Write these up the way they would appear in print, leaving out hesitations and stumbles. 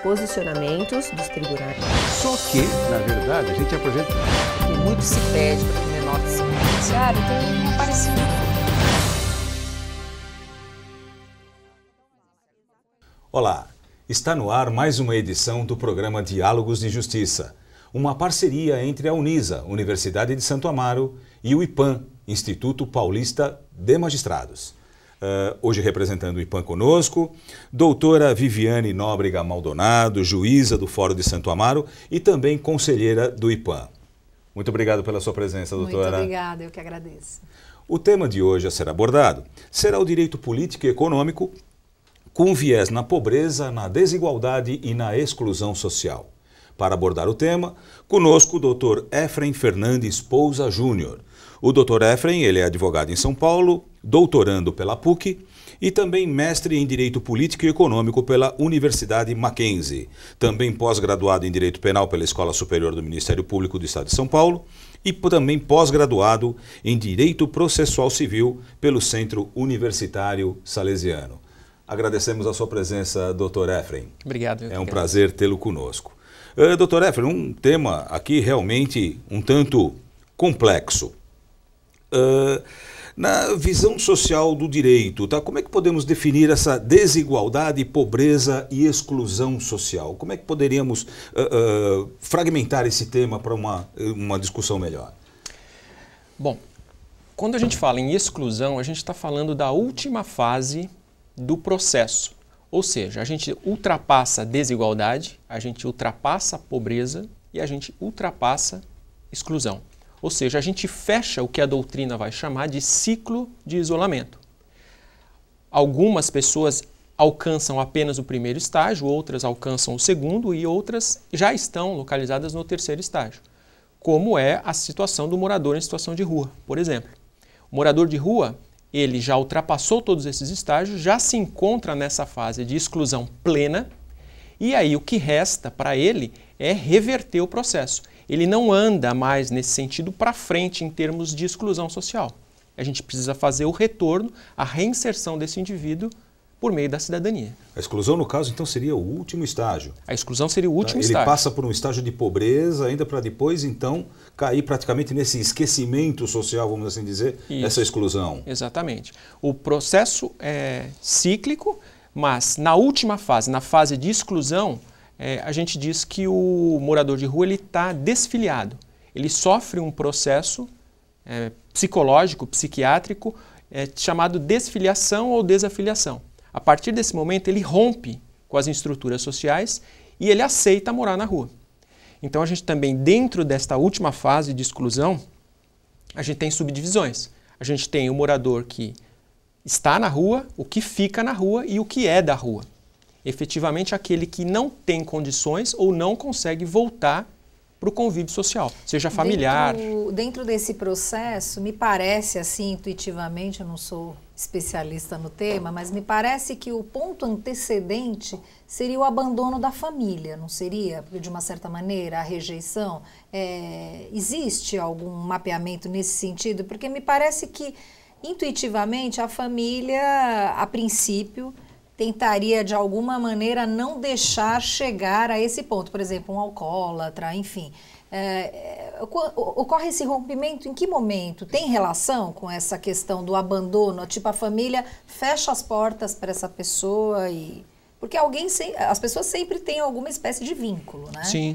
posicionamentos dos tribunais. Só que, na verdade, a gente apresenta... Muito se pede para que o menor se beneficiário tenha aparecido. Olá, está no ar mais uma edição do programa Diálogos de Justiça, uma parceria entre a Unisa, Universidade de Santo Amaro, e o IPAM, Instituto Paulista de Magistrados. Hoje representando o IPAM conosco, doutora Viviane Nóbrega Maldonado, juíza do Fórum de Santo Amaro e também conselheira do IPAM. Muito obrigado pela sua presença, doutora. Muito obrigada, eu que agradeço. O tema de hoje a ser abordado será o direito político e econômico com viés na pobreza, na desigualdade e na exclusão social. Para abordar o tema, conosco o Dr. Efrem Fernandes Pousa Júnior. O Dr. Efrem, ele é advogado em São Paulo, doutorando pela PUC e também mestre em Direito Político e Econômico pela Universidade Mackenzie. Também pós-graduado em Direito Penal pela Escola Superior do Ministério Público do Estado de São Paulo e também pós-graduado em Direito Processual Civil pelo Centro Universitário Salesiano. Agradecemos a sua presença, Dr. Efrem. Obrigado. É um prazer tê-lo conosco. Dr. Efrem, um tema aqui realmente um tanto complexo. Na visão social do direito, tá? Como é que podemos definir essa desigualdade, pobreza e exclusão social? Como é que poderíamos fragmentar esse tema para uma discussão melhor? Bom, quando a gente fala em exclusão, a gente está falando da última fase do processo. Ou seja, a gente ultrapassa a desigualdade, a gente ultrapassa a pobreza e a gente ultrapassa a exclusão. Ou seja, a gente fecha o que a doutrina vai chamar de ciclo de isolamento. Algumas pessoas alcançam apenas o primeiro estágio, outras alcançam o segundo e outras já estão localizadas no terceiro estágio, como é a situação do morador em situação de rua, por exemplo. O morador de rua, ele já ultrapassou todos esses estágios, já se encontra nessa fase de exclusão plena e aí o que resta para ele é reverter o processo. Ele não anda mais nesse sentido para frente em termos de exclusão social. A gente precisa fazer o retorno, a reinserção desse indivíduo por meio da cidadania. A exclusão, no caso, então, seria o último estágio. A exclusão seria o último estágio. Ele passa por um estágio de pobreza ainda para depois, então, cair praticamente nesse esquecimento social, vamos assim dizer, essa exclusão. Exatamente. O processo é cíclico, mas na última fase, na fase de exclusão, a gente diz que o morador de rua está desfiliado. Ele sofre um processo psicológico, psiquiátrico, chamado desfiliação ou desafiliação. A partir desse momento, ele rompe com as estruturas sociais e ele aceita morar na rua. Então, a gente também, dentro desta última fase de exclusão, a gente tem subdivisões. A gente tem o morador que está na rua, o que fica na rua e o que é da rua. Efetivamente aquele que não tem condições ou não consegue voltar para o convívio social, seja familiar. Dentro desse processo, me parece assim, intuitivamente, eu não sou especialista no tema, mas me parece que o ponto antecedente seria o abandono da família, não seria? Porque de uma certa maneira, a rejeição, existe algum mapeamento nesse sentido? Porque me parece que, intuitivamente, a família, a princípio, tentaria, de alguma maneira, não deixar chegar a esse ponto. Por exemplo, um alcoólatra, enfim. Ocorre esse rompimento em que momento? Tem relação com essa questão do abandono? Tipo, a família fecha as portas para essa pessoa e... Porque as pessoas sempre têm alguma espécie de vínculo, né? Sim.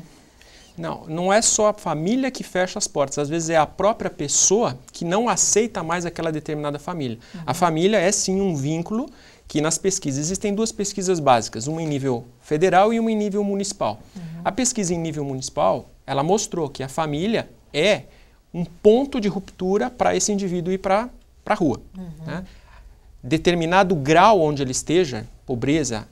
Não é só a família que fecha as portas. Às vezes é a própria pessoa que não aceita mais aquela determinada família. Uhum. A família é, sim, um vínculo que nas pesquisas, existem duas pesquisas básicas, uma em nível federal e uma em nível municipal. Uhum. A pesquisa em nível municipal, ela mostrou que a família é um ponto de ruptura para esse indivíduo ir para a rua. Uhum. Né? Determinado grau onde ele esteja, pobreza,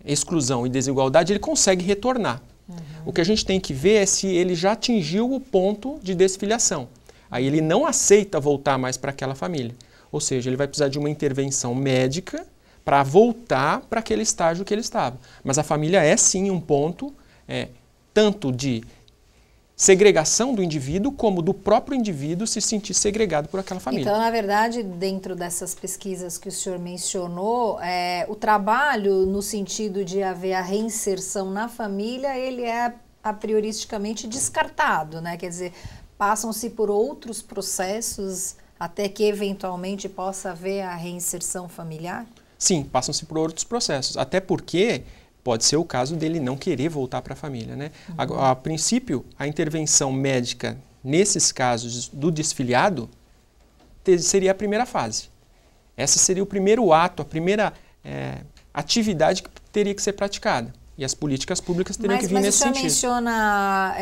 exclusão e desigualdade, ele consegue retornar. Uhum. O que a gente tem que ver é se ele já atingiu o ponto de desfiliação. Aí ele não aceita voltar mais para aquela família. Ou seja, ele vai precisar de uma intervenção médica para voltar para aquele estágio que ele estava. Mas a família é sim um ponto, tanto de segregação do indivíduo, como do próprio indivíduo se sentir segregado por aquela família. Então, na verdade, dentro dessas pesquisas que o senhor mencionou, o trabalho no sentido de haver a reinserção na família, ele é a prioristicamente descartado, né? Quer dizer, passam-se por outros processos até que eventualmente possa haver a reinserção familiar? Sim, passam-se por outros processos, até porque pode ser o caso dele não querer voltar para a família, né? A princípio, a intervenção médica nesses casos do desfiliado seria a primeira fase. Essa seria o primeiro ato, a primeira atividade que teria que ser praticada. E as políticas públicas teriam que vir nesse sentido. Mas o senhor menciona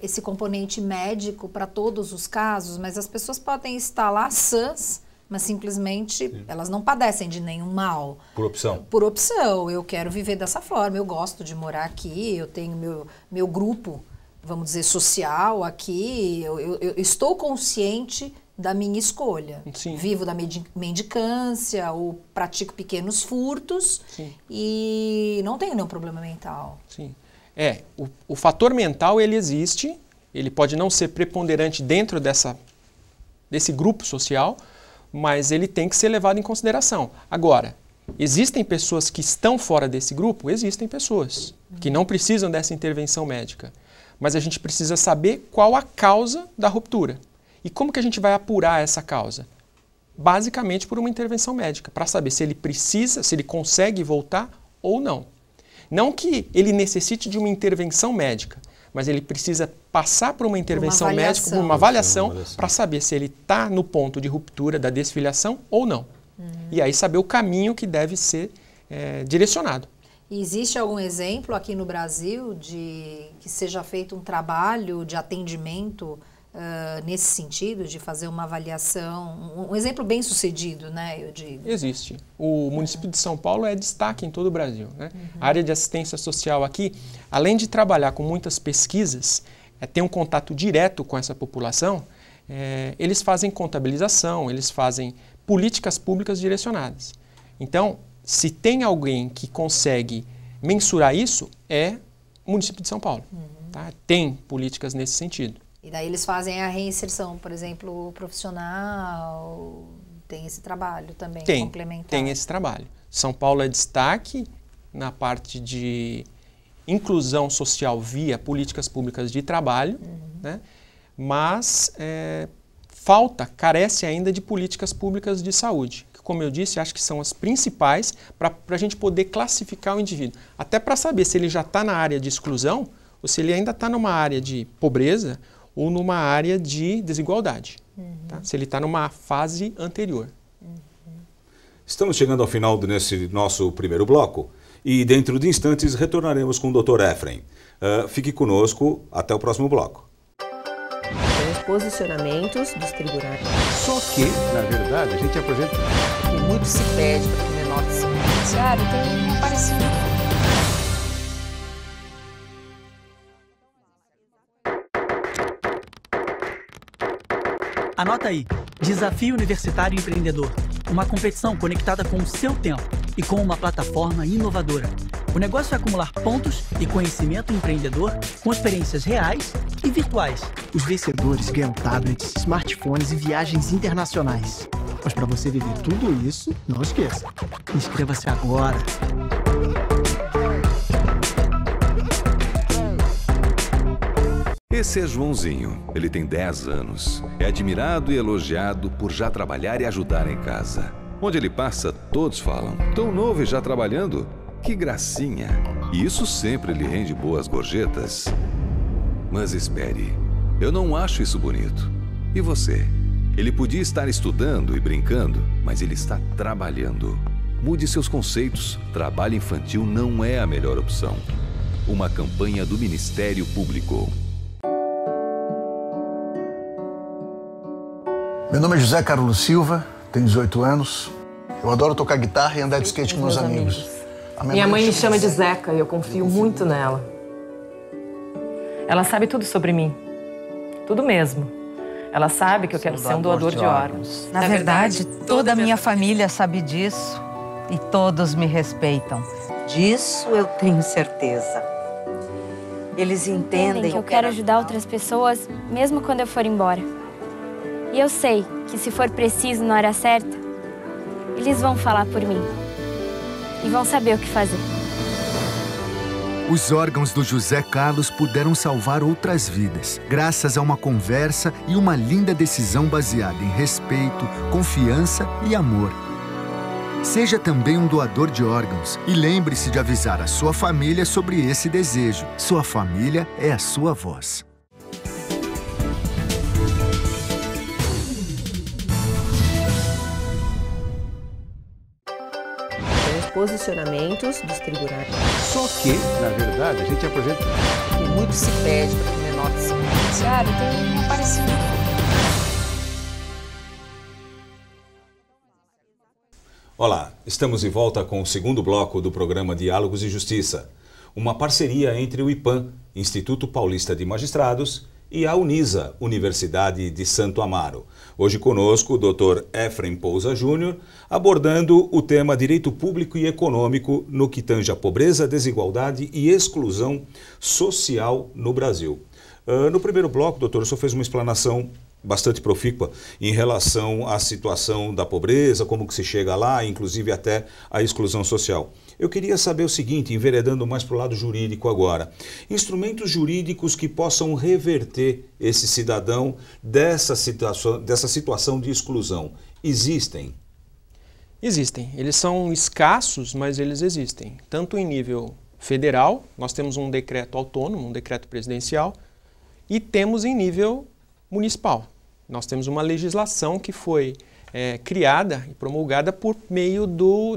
esse componente médico para todos os casos, mas as pessoas podem estar lá sãs, mas simplesmente elas não padecem de nenhum mal. Por opção? Por opção. Eu quero viver dessa forma, eu gosto de morar aqui, eu tenho meu grupo, vamos dizer, social aqui, eu estou consciente da minha escolha. Sim. Vivo da mendicância ou pratico pequenos furtos. Sim. E não tenho nenhum problema mental. Sim. O fator mental, ele existe, ele pode não ser preponderante dentro desse grupo social, mas ele tem que ser levado em consideração. Agora, existem pessoas que estão fora desse grupo? Existem pessoas que não precisam dessa intervenção médica. Mas a gente precisa saber qual a causa da ruptura. E como que a gente vai apurar essa causa? Basicamente por uma intervenção médica, para saber se ele precisa, se ele consegue voltar ou não. Não que ele necessite de uma intervenção médica, mas ele precisa passar por uma intervenção médica, por uma avaliação, para saber se ele está no ponto de ruptura da desfiliação ou não. E aí saber o caminho que deve ser direcionado. E existe algum exemplo aqui no Brasil de que seja feito um trabalho de atendimento nesse sentido, de fazer uma avaliação, um exemplo bem sucedido, né, eu digo? Existe. O município de São Paulo é destaque em todo o Brasil, né? A área de assistência social aqui, além de trabalhar com muitas pesquisas, ter um contato direto com essa população, eles fazem contabilização, eles fazem políticas públicas direcionadas. Então, se tem alguém que consegue mensurar isso, é o município de São Paulo. Tá? Tem políticas nesse sentido. E daí eles fazem a reinserção, por exemplo, profissional, tem esse trabalho também complementar? Tem esse trabalho. São Paulo é destaque na parte de inclusão social via políticas públicas de trabalho, né? Mas carece ainda de políticas públicas de saúde, que, como eu disse, acho que são as principais para a gente poder classificar o indivíduo. Até para saber se ele já está na área de exclusão ou se ele ainda está numa área de pobreza ou numa área de desigualdade, tá? Se ele está numa fase anterior. Estamos chegando ao final desse nosso primeiro bloco e dentro de instantes retornaremos com o Dr. Efraim. Fique conosco até o próximo bloco. Os posicionamentos dos tribunais. Só que, na verdade, a gente apresenta... E muito se pede para que o menor se Judiciário tem aparecido. Anota aí, Desafio Universitário Empreendedor, uma competição conectada com o seu tempo e com uma plataforma inovadora. O negócio é acumular pontos e conhecimento empreendedor com experiências reais e virtuais. Os vencedores ganham tablets, smartphones e viagens internacionais. Mas para você viver tudo isso, não esqueça, inscreva-se agora. Esse é Joãozinho. Ele tem 10 anos. É admirado e elogiado por já trabalhar e ajudar em casa. Onde ele passa, todos falam: tão novo e já trabalhando? Que gracinha! E isso sempre lhe rende boas gorjetas. Mas espere, eu não acho isso bonito. E você? Ele podia estar estudando e brincando, mas ele está trabalhando. Mude seus conceitos. Trabalho infantil não é a melhor opção. Uma campanha do Ministério Público. Meu nome é José Carlos Silva, tenho 18 anos. Eu adoro tocar guitarra e andar de skate com meus amigos. Minha mãe me chama de Zeca e eu confio muito nela. Ela sabe tudo sobre mim. Tudo mesmo. Ela sabe que eu quero ser um doador de órgãos. Na verdade, toda a minha família sabe disso e todos me respeitam. Disso eu tenho certeza. Eles entendem que eu quero ajudar outras pessoas, mesmo quando eu for embora. E eu sei que se for preciso na hora certa, eles vão falar por mim. E vão saber o que fazer. Os órgãos do José Carlos puderam salvar outras vidas, graças a uma conversa e uma linda decisão baseada em respeito, confiança e amor. Seja também um doador de órgãos e lembre-se de avisar a sua família sobre esse desejo. Sua família é a sua voz. Posicionamentos dos tribunais. Só que, na verdade, a gente apresenta... E muito se pede para que o menor se... Judiciário tem aparecido. Olá, estamos de volta com o segundo bloco do programa Diálogos e Justiça, uma parceria entre o IPAM, Instituto Paulista de Magistrados, e a Unisa, Universidade de Santo Amaro. Hoje conosco o Dr. Efrem Pousa Júnior, abordando o tema Direito Público e Econômico no que tange a pobreza, desigualdade e exclusão social no Brasil. No primeiro bloco, doutor, o senhor fez uma explanação bastante profícua em relação à situação da pobreza, como que se chega lá, inclusive até a exclusão social. Eu queria saber o seguinte, enveredando mais para o lado jurídico agora, instrumentos jurídicos que possam reverter esse cidadão dessa situação de exclusão, existem? Existem. Eles são escassos, mas eles existem. Tanto em nível federal, nós temos um decreto autônomo, um decreto presidencial, e temos em nível municipal. Nós temos uma legislação que foi criada e promulgada por meio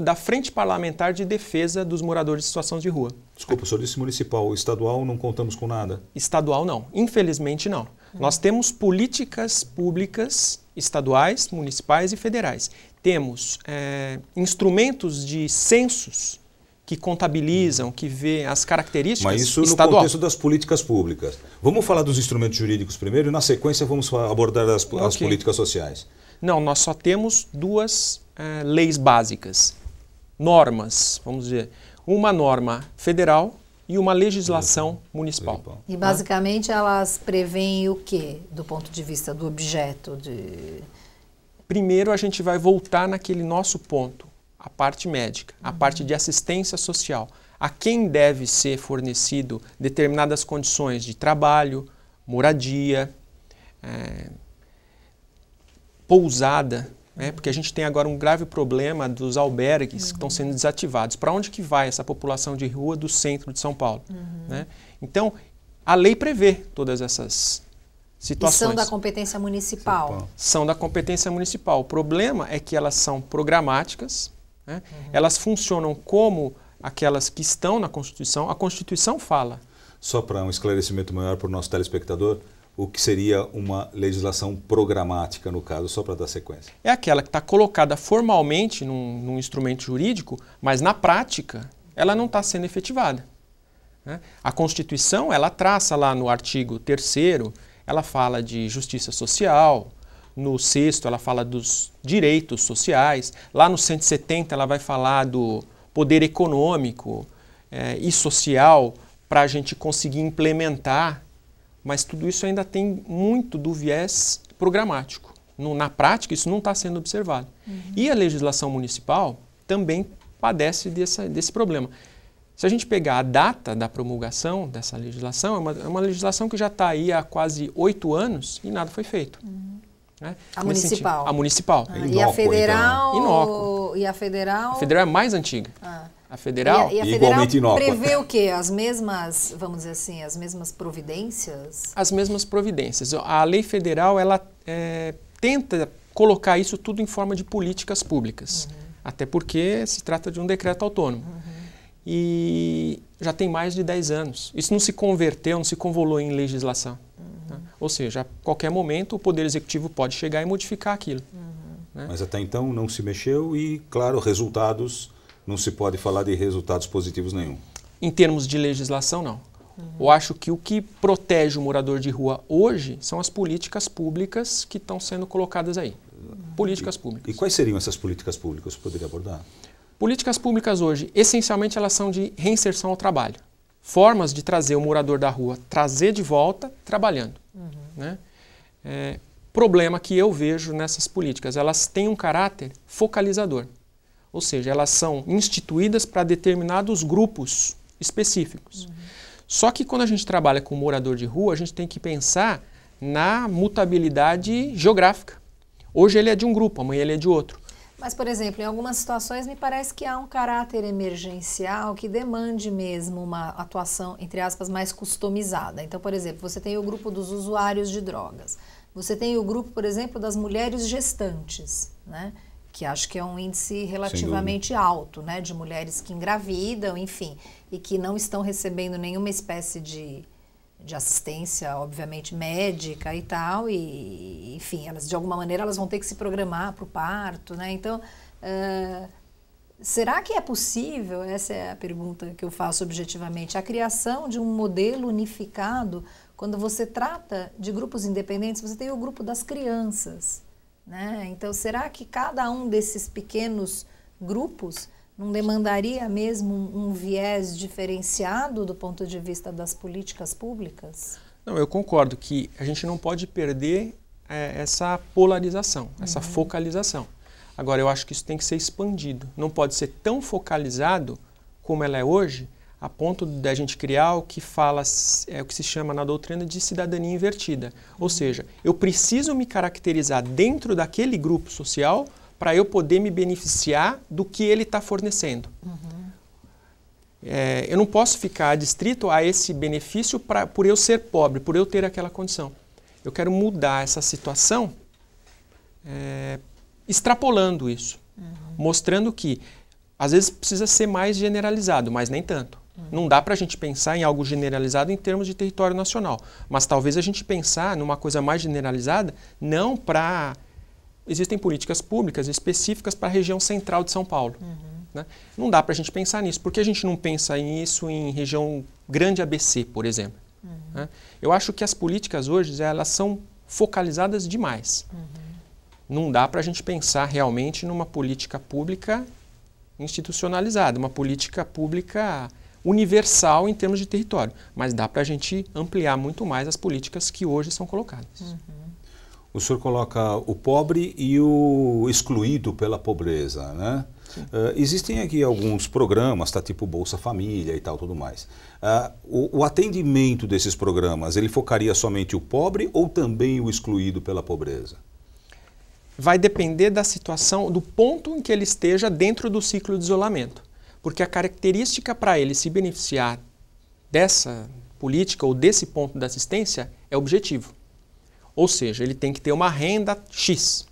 da Frente Parlamentar de Defesa dos Moradores de Situação de Rua. Desculpa, o senhor disse municipal, estadual não contamos com nada? Estadual não, infelizmente não. Nós temos políticas públicas estaduais, municipais e federais. Temos instrumentos de censos que contabilizam, que vê as características Mas isso estadual. No contexto das políticas públicas. Vamos falar dos instrumentos jurídicos primeiro e na sequência vamos abordar as políticas sociais. Não, nós só temos duas leis básicas, normas, vamos dizer, uma norma federal e uma legislação municipal. E basicamente elas prevêem o quê, do ponto de vista do objeto? Primeiro a gente vai voltar naquele nosso ponto, a parte médica, a parte de assistência social. A quem deve ser fornecido determinadas condições de trabalho, moradia, pousada, porque a gente tem agora um grave problema dos albergues que estão sendo desativados. Para onde que vai essa população de rua do centro de São Paulo? Né? Então, a lei prevê todas essas situações. E são da competência municipal? São da competência municipal. O problema é que elas são programáticas, né? Elas funcionam como aquelas que estão na Constituição. A Constituição fala. Só para um esclarecimento maior para o nosso telespectador, o que seria uma legislação programática, no caso, só para dar sequência? É aquela que está colocada formalmente num instrumento jurídico, mas na prática ela não está sendo efetivada. Né? A Constituição, ela traça lá no artigo 3º, ela fala de justiça social, no 6º ela fala dos direitos sociais, lá no 170 ela vai falar do poder econômico e social para a gente conseguir implementar. Mas tudo isso ainda tem muito do viés programático. Na prática, isso não está sendo observado. E a legislação municipal também padece desse problema. Se a gente pegar a data da promulgação dessa legislação, é uma legislação que já está aí há quase 8 anos e nada foi feito. Né? A municipal? A municipal. E a federal? Então. Inócua. E a federal? A federal é mais antiga. A federal, e a federal prevê o quê? As mesmas, vamos dizer assim, as mesmas providências? As mesmas providências. A lei federal, ela tenta colocar isso tudo em forma de políticas públicas. Até porque se trata de um decreto autônomo. E já tem mais de 10 anos. Isso não se converteu, não se convolou em legislação. Né? Ou seja, a qualquer momento o Poder Executivo pode chegar e modificar aquilo. Né? Mas até então não se mexeu e, claro, resultados... Não se pode falar de resultados positivos nenhum. Em termos de legislação, não. Eu acho que o que protege o morador de rua hoje são as políticas públicas que estão sendo colocadas aí. Políticas públicas. E quais seriam essas políticas públicas? Você poderia abordar? Políticas públicas hoje, essencialmente, elas são de reinserção ao trabalho. formas de trazer o morador da rua, trazer de volta trabalhando. Né? Problema que eu vejo nessas políticas, elas têm um caráter focalizador. Ou seja, elas são instituídas para determinados grupos específicos. Só que quando a gente trabalha com morador de rua, a gente tem que pensar na mutabilidade geográfica. Hoje ele é de um grupo, amanhã ele é de outro. Mas, por exemplo, em algumas situações me parece que há um caráter emergencial que demande mesmo uma atuação, entre aspas, mais customizada. Então, por exemplo, você tem o grupo dos usuários de drogas. Você tem o grupo, por exemplo, das mulheres gestantes, né? Que acho que é um índice relativamente alto, né? De mulheres que engravidam, enfim, e que não estão recebendo nenhuma espécie de assistência, obviamente, médica e tal, e enfim, elas de alguma maneira elas vão ter que se programar para o parto, né? Então, será que é possível, essa é a pergunta que eu faço objetivamente, a criação de um modelo unificado, quando você trata de grupos independentes, você tem o grupo das crianças, né? Então, será que cada um desses pequenos grupos não demandaria mesmo um viés diferenciado do ponto de vista das políticas públicas? Não, eu concordo que a gente não pode perder essa polarização, essa focalização. Agora, eu acho que isso tem que ser expandido. Não pode ser tão focalizado como ela é hoje, a ponto de a gente criar o que fala, o que se chama na doutrina de cidadania invertida. Ou seja, eu preciso me caracterizar dentro daquele grupo social para eu poder me beneficiar do que ele está fornecendo. Eu não posso ficar adstrito a esse benefício por eu ser pobre, por eu ter aquela condição. Eu quero mudar essa situação extrapolando isso, mostrando que às vezes precisa ser mais generalizado, mas nem tanto. Não dá para a gente pensar em algo generalizado em termos de território nacional, mas talvez a gente pensar numa coisa mais generalizada, não para... Existem políticas públicas específicas para a região central de São Paulo. Né? Não dá para a gente pensar nisso. Por que a gente não pensa nisso em região grande ABC, por exemplo? Né? Eu acho que as políticas hoje elas são focalizadas demais. Não dá para a gente pensar realmente numa política pública institucionalizada, uma política pública universal em termos de território. Mas dá para a gente ampliar muito mais as políticas que hoje são colocadas. O senhor coloca o pobre e o excluído pela pobreza, né? Existem aqui alguns programas, tá, tipo Bolsa Família e tal, tudo mais. O atendimento desses programas, ele focaria somente o pobre ou também o excluído pela pobreza? Vai depender da situação, do ponto em que ele esteja dentro do ciclo de isolamento. Porque a característica para ele se beneficiar dessa política ou desse ponto da assistência é objetivo. Ou seja, ele tem que ter uma renda X,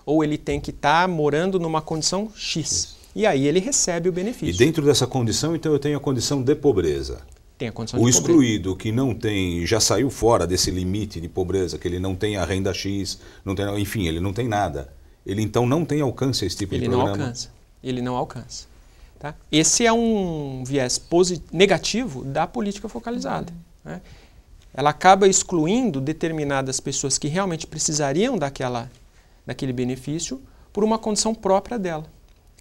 ou ele tem que estar morando numa condição X. E aí ele recebe o benefício. E dentro dessa condição, então, eu tenho a condição de pobreza. Tem a condição de pobreza. O excluído que não tem, já saiu fora desse limite de pobreza, que ele não tem a renda X, não tem, enfim, ele não tem nada. Ele então não tem alcance a esse tipo de programa? Ele não alcança. Tá? Esse é um viés negativo da política focalizada. Né? Ela acaba excluindo determinadas pessoas que realmente precisariam daquele benefício por uma condição própria dela,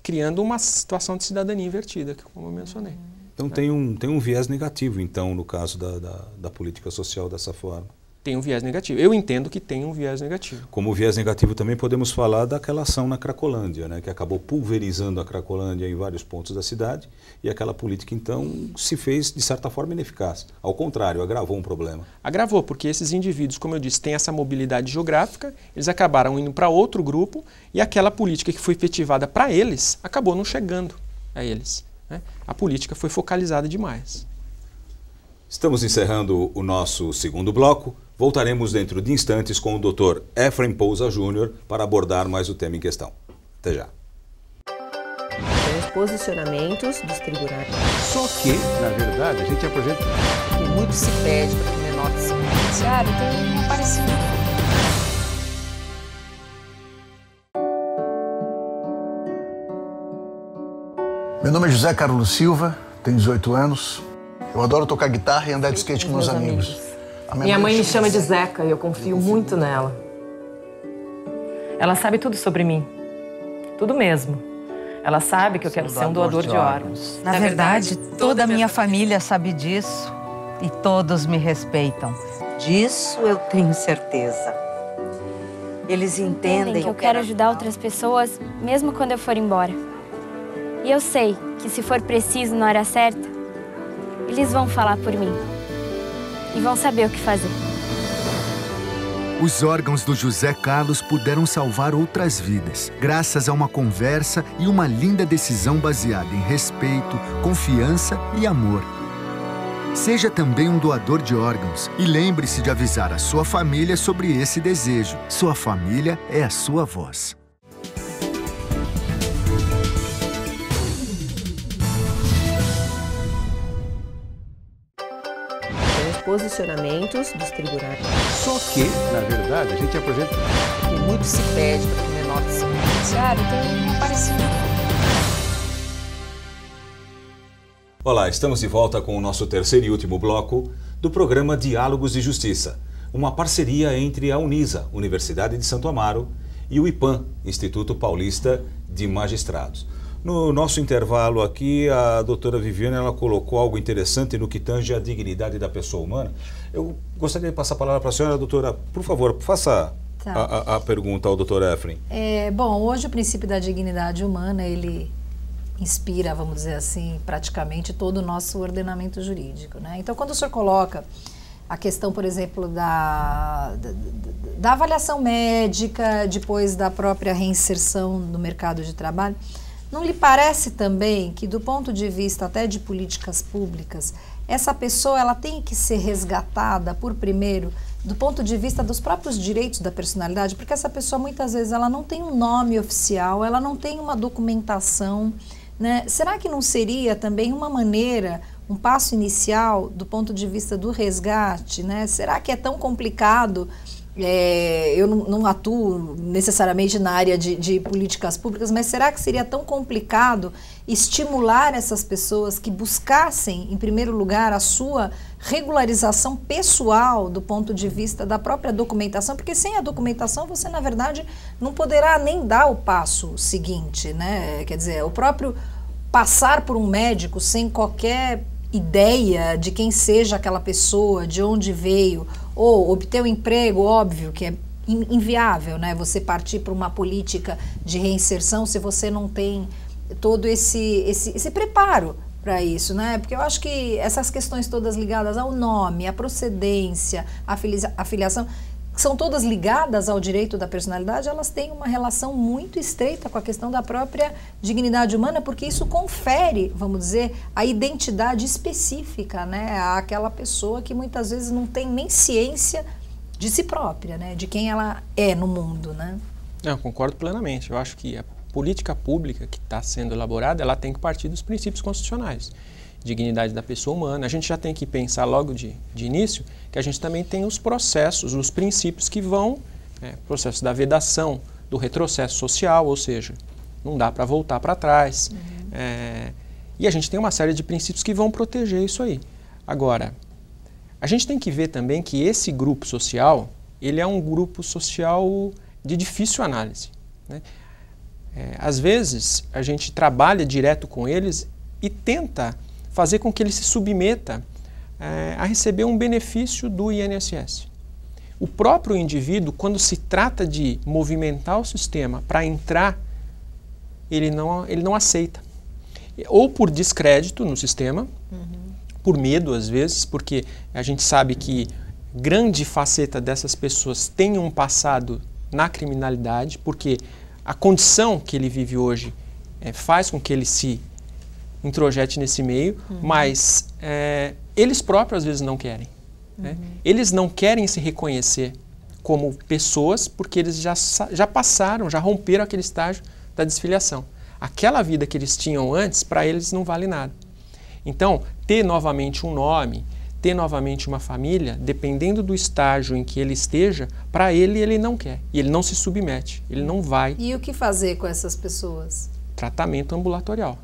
criando uma situação de cidadania invertida, como eu mencionei. Então tem um viés negativo, então, no caso da política social dessa forma. Tem um viés negativo. Eu entendo que tem um viés negativo. Como viés negativo também podemos falar daquela ação na Cracolândia, né, que acabou pulverizando a Cracolândia em vários pontos da cidade, e aquela política, então, se fez, de certa forma, ineficaz. Ao contrário, agravou um problema. Agravou, porque esses indivíduos, como eu disse, têm essa mobilidade geográfica, eles acabaram indo para outro grupo, e aquela política que foi efetivada para eles, acabou não chegando a eles. Né? A política foi focalizada demais. Estamos encerrando o nosso segundo bloco. Voltaremos dentro de instantes com o Dr. Efraim Pousa Júnior para abordar mais o tema em questão. Até já. Tem os posicionamentos dos tribunais. Só que, na verdade, a gente apresenta... E muito se pede para que o menor se beneficiário tem um parecido. Meu nome é José Carlos Silva, tenho 18 anos. Eu adoro tocar guitarra e andar de skate com meus amigos. Minha mãe me chama de Zeca e eu confio muito nela. Ela sabe tudo sobre mim. Tudo mesmo. Ela sabe que eu quero ser um doador de órgãos. Na verdade, toda a minha família sabe disso e todos me respeitam. Disso eu tenho certeza. Eles entendem que eu quero ajudar outras pessoas, mesmo quando eu for embora. E eu sei que se for preciso na hora certa, eles vão falar por mim. E vão saber o que fazer. Os órgãos do José Carlos puderam salvar outras vidas, graças a uma conversa e uma linda decisão baseada em respeito, confiança e amor. Seja também um doador de órgãos e lembre-se de avisar a sua família sobre esse desejo. Sua família é a sua voz. Posicionamentos dos tribunais. Só que, na verdade, a gente apresenta... E muito se pede para que o menor se judiciário tem aparecido. Olá, estamos de volta com o nosso terceiro e último bloco do programa Diálogos de Justiça, uma parceria entre a Unisa, Universidade de Santo Amaro, e o IPAM, Instituto Paulista de Magistrados. No nosso intervalo aqui, a doutora Viviane ela colocou algo interessante no que tange a dignidade da pessoa humana. Eu gostaria de passar a palavra para a senhora, doutora. Por favor, faça a pergunta ao doutor Efrem. Bom, hoje o princípio da dignidade humana, ele inspira, vamos dizer assim, praticamente todo o nosso ordenamento jurídico, né? Então, quando o senhor coloca a questão, por exemplo, da avaliação médica, depois da própria reinserção no mercado de trabalho, não lhe parece também que, do ponto de vista até de políticas públicas, essa pessoa ela tem que ser resgatada por primeiro do ponto de vista dos próprios direitos da personalidade, porque essa pessoa muitas vezes ela não tem um nome oficial, ela não tem uma documentação, né? Será que não seria também uma maneira, um passo inicial do ponto de vista do resgate, né? Será que é tão complicado? Eu não atuo necessariamente na área de políticas públicas, mas será que seria tão complicado estimular essas pessoas que buscassem, em primeiro lugar, a sua regularização pessoal do ponto de vista da própria documentação? Porque sem a documentação você, na verdade, não poderá nem dar o passo seguinte, né? Quer dizer, o próprio passar por um médico sem qualquer ideia de quem seja aquela pessoa, de onde veio, ou obter um emprego, óbvio que é inviável, né? Você partir para uma política de reinserção se você não tem todo esse preparo para isso, né? Porque eu acho que essas questões todas ligadas ao nome, à procedência, à filiação, são todas ligadas ao direito da personalidade, elas têm uma relação muito estreita com a questão da própria dignidade humana, porque isso confere, vamos dizer, a identidade específica, né, àquela pessoa que muitas vezes não tem nem ciência de si própria, né, de quem ela é no mundo, né? Eu concordo plenamente. Eu acho que a política pública que está sendo elaborada, ela tem que partir dos princípios constitucionais. Dignidade da pessoa humana. A gente já tem que pensar logo de início que a gente também tem os processos, os princípios que vão, processo da vedação, do retrocesso social, ou seja, não dá para voltar para trás. E a gente tem uma série de princípios que vão proteger isso aí. Agora, a gente tem que ver também que esse grupo social, ele é um grupo social de difícil análise, né? Às vezes, a gente trabalha direto com eles e tenta fazer com que ele se submeta a receber um benefício do INSS. O próprio indivíduo, quando se trata de movimentar o sistema para entrar, ele não aceita. Ou por descrédito no sistema, por medo às vezes, porque a gente sabe que grande faceta dessas pessoas tem um passado na criminalidade, porque a condição que ele vive hoje faz com que ele se introjete nesse meio, mas eles próprios às vezes não querem. Né? Eles não querem se reconhecer como pessoas porque eles já passaram, já romperam aquele estágio da desfiliação. Aquela vida que eles tinham antes, para eles não vale nada. Então, ter novamente um nome, ter novamente uma família, dependendo do estágio em que ele esteja, para ele não quer. E ele não se submete, ele não vai. E o que fazer com essas pessoas? Tratamento ambulatorial.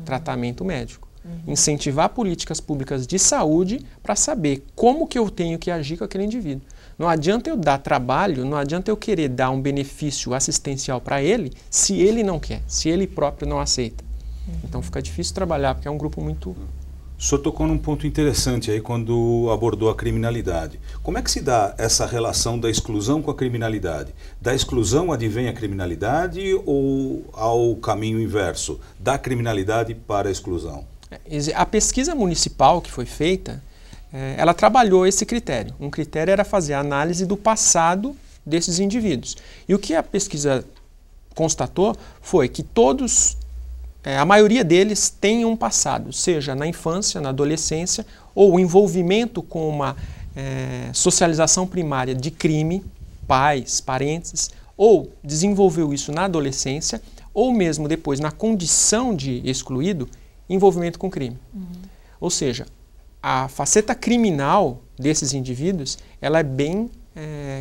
Tratamento médico. Incentivar políticas públicas de saúde para saber como que eu tenho que agir com aquele indivíduo. Não adianta eu dar trabalho, não adianta eu querer dar um benefício assistencial para ele se ele não quer, se ele próprio não aceita. Então fica difícil trabalhar, porque é um grupo muito... O senhor tocou num ponto interessante aí quando abordou a criminalidade. Como é que se dá essa relação da exclusão com a criminalidade? Da exclusão advém a criminalidade ou ao caminho inverso, da criminalidade para a exclusão? A pesquisa municipal que foi feita, ela trabalhou esse critério. Um critério era fazer a análise do passado desses indivíduos. E o que a pesquisa constatou foi que todos... a maioria deles tem um passado, seja na infância, na adolescência, ou o envolvimento com uma socialização primária de crime, pais, parentes, ou desenvolveu isso na adolescência, ou mesmo depois na condição de excluído, envolvimento com crime. Ou seja, a faceta criminal desses indivíduos, ela é bem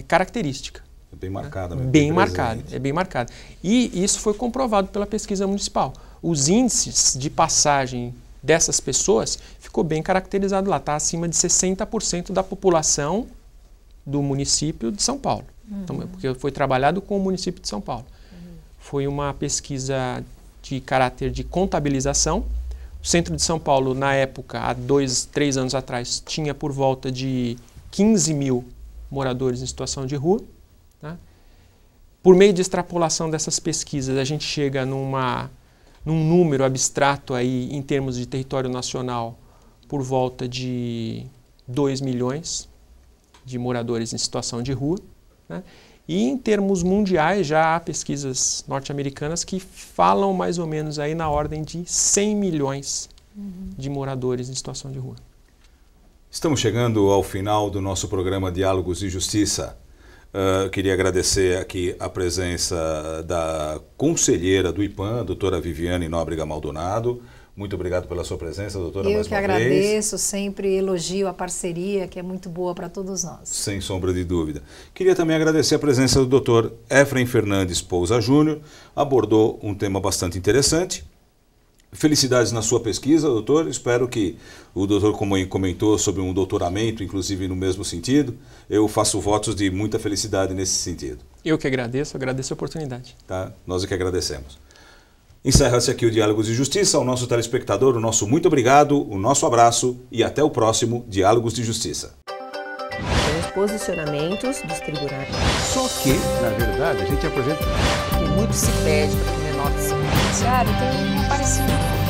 característica. É bem marcada. Mesmo, bem marcada, é bem marcada. E isso foi comprovado pela pesquisa municipal. Os índices de passagem dessas pessoas ficou bem caracterizado lá, está acima de 60% da população do município de São Paulo. Então, porque foi trabalhado com o município de São Paulo. Foi uma pesquisa de caráter de contabilização. O centro de São Paulo, na época, há 2, 3 anos atrás, tinha por volta de 15 mil moradores em situação de rua. Tá? Por meio de extrapolação dessas pesquisas, a gente chega num número abstrato aí, em termos de território nacional, por volta de 2 milhões de moradores em situação de rua. Né? E em termos mundiais, já há pesquisas norte-americanas que falam mais ou menos aí na ordem de 100 milhões de moradores em situação de rua. Estamos chegando ao final do nosso programa Diálogos de Justiça. Queria agradecer aqui a presença da conselheira do IPAM, a doutora Viviane Nóbrega Maldonado. Muito obrigado pela sua presença, doutora, mais uma vez. Eu que agradeço, sempre elogio a parceria, que é muito boa para todos nós. Sem sombra de dúvida. Queria também agradecer a presença do doutor Efraim Fernandes Pousa Júnior, abordou um tema bastante interessante. Felicidades na sua pesquisa, doutor. Espero que o doutor, como comentou sobre um doutoramento, inclusive no mesmo sentido, eu faço votos de muita felicidade nesse sentido. Eu que agradeço a oportunidade. Tá? Nós é que agradecemos. Encerra-se aqui o Diálogos de Justiça. Ao nosso telespectador, o nosso muito obrigado, o nosso abraço e até o próximo Diálogos de Justiça. São os posicionamentos dos tribunais. Só que, na verdade, a gente apresenta... E muito se pede para que o menor se... Judiciário tem um parecimento.